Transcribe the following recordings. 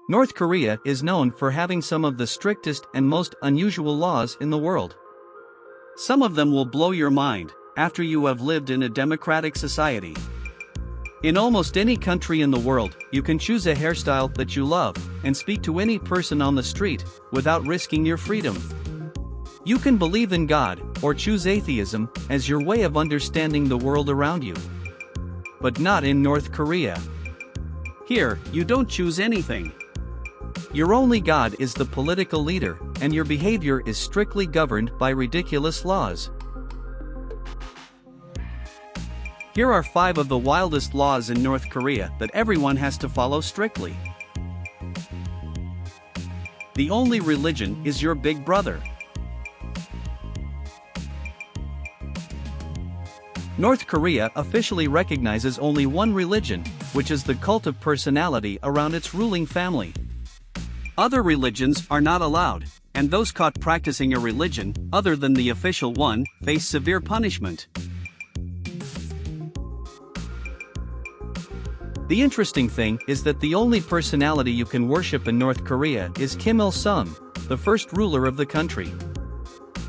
North Korea is known for having some of the strictest and most unusual laws in the world. Some of them will blow your mind after you have lived in a democratic society. In almost any country in the world, you can choose a hairstyle that you love and speak to any person on the street without risking your freedom. You can believe in God or choose atheism as your way of understanding the world around you. But not in North Korea. Here, you don't choose anything. Your only God is the political leader, and your behavior is strictly governed by ridiculous laws. Here are 5 of the wildest laws in North Korea that everyone has to follow strictly. The only religion is your big brother. North Korea officially recognizes only one religion, which is the cult of personality around its ruling family. Other religions are not allowed, and those caught practicing a religion other than the official one face severe punishment. The interesting thing is that the only personality you can worship in North Korea is Kim Il-sung, the first ruler of the country.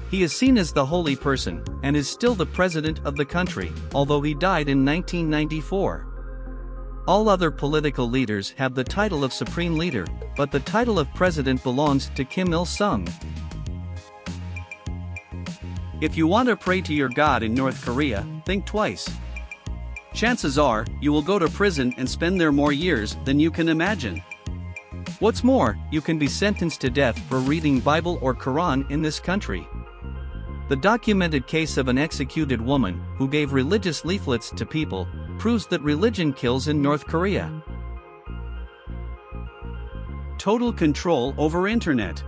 He is seen as the holy person, and is still the president of the country, although he died in 1994. All other political leaders have the title of Supreme Leader, but the title of President belongs to Kim Il-sung. If you want to pray to your God in North Korea, think twice. Chances are, you will go to prison and spend there more years than you can imagine. What's more, you can be sentenced to death for reading Bible or Quran in this country. The documented case of an executed woman who gave religious leaflets to people proves that religion kills in North Korea. Total control over Internet.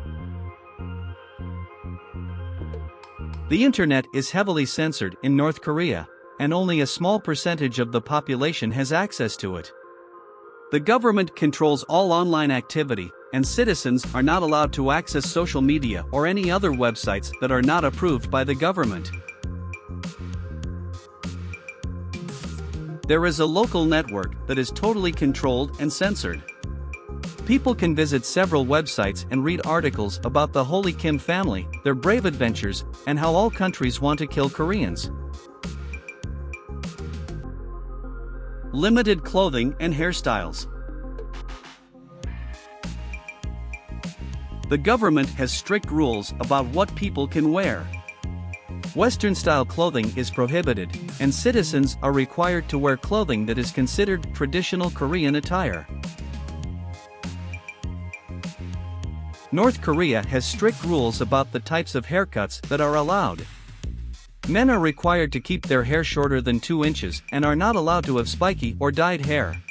The Internet is heavily censored in North Korea, and only a small percentage of the population has access to it. The government controls all online activity, and citizens are not allowed to access social media or any other websites that are not approved by the government. There is a local network that is totally controlled and censored. People can visit several websites and read articles about the Holy Kim family, their brave adventures, and how all countries want to kill Koreans. Limited clothing and hairstyles. The government has strict rules about what people can wear. Western-style clothing is prohibited, and citizens are required to wear clothing that is considered traditional Korean attire. North Korea has strict rules about the types of haircuts that are allowed. Men are required to keep their hair shorter than 2 inches and are not allowed to have spiky or dyed hair.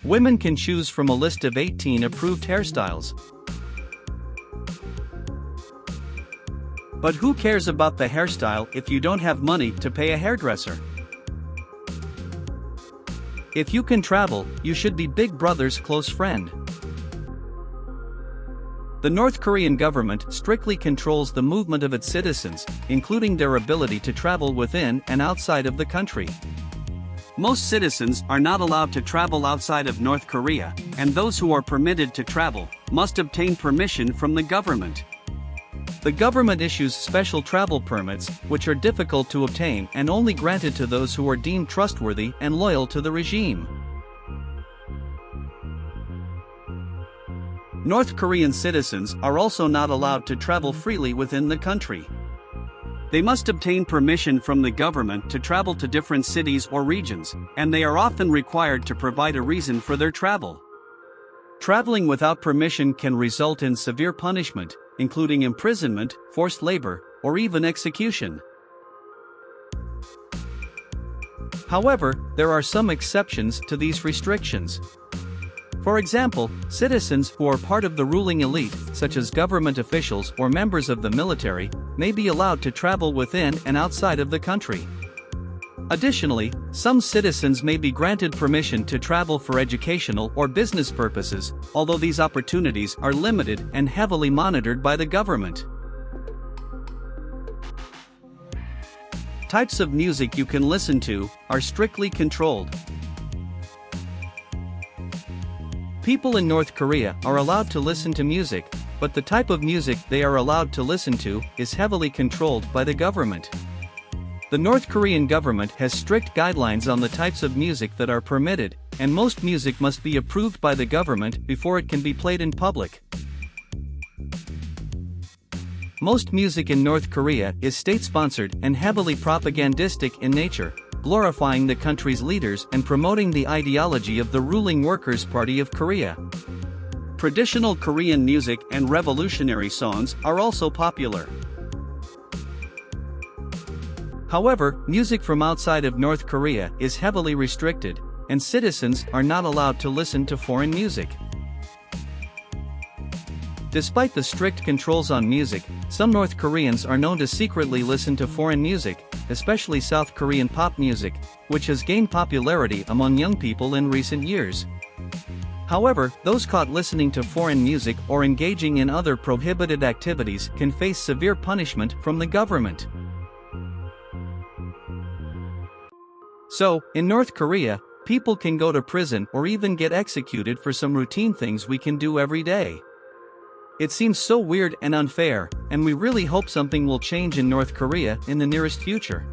Women can choose from a list of 18 approved hairstyles. But who cares about the hairstyle if you don't have money to pay a hairdresser? If you can travel, you should be Big Brother's close friend. The North Korean government strictly controls the movement of its citizens, including their ability to travel within and outside of the country. Most citizens are not allowed to travel outside of North Korea, and those who are permitted to travel must obtain permission from the government. The government issues special travel permits, which are difficult to obtain and only granted to those who are deemed trustworthy and loyal to the regime. North Korean citizens are also not allowed to travel freely within the country. They must obtain permission from the government to travel to different cities or regions, and they are often required to provide a reason for their travel. Traveling without permission can result in severe punishment, including imprisonment, forced labor, or even execution. However, there are some exceptions to these restrictions. For example, citizens who are part of the ruling elite, such as government officials or members of the military, may be allowed to travel within and outside of the country. Additionally, some citizens may be granted permission to travel for educational or business purposes, although these opportunities are limited and heavily monitored by the government. Types of music you can listen to are strictly controlled. People in North Korea are allowed to listen to music, but the type of music they are allowed to listen to is heavily controlled by the government. The North Korean government has strict guidelines on the types of music that are permitted, and most music must be approved by the government before it can be played in public. Most music in North Korea is state-sponsored and heavily propagandistic in nature, glorifying the country's leaders and promoting the ideology of the ruling Workers' Party of Korea. Traditional Korean music and revolutionary songs are also popular. However, music from outside of North Korea is heavily restricted, and citizens are not allowed to listen to foreign music. Despite the strict controls on music, some North Koreans are known to secretly listen to foreign music, especially South Korean pop music, which has gained popularity among young people in recent years. However, those caught listening to foreign music or engaging in other prohibited activities can face severe punishment from the government. So, in North Korea, people can go to prison or even get executed for some routine things we can do every day. It seems so weird and unfair, and we really hope something will change in North Korea in the nearest future.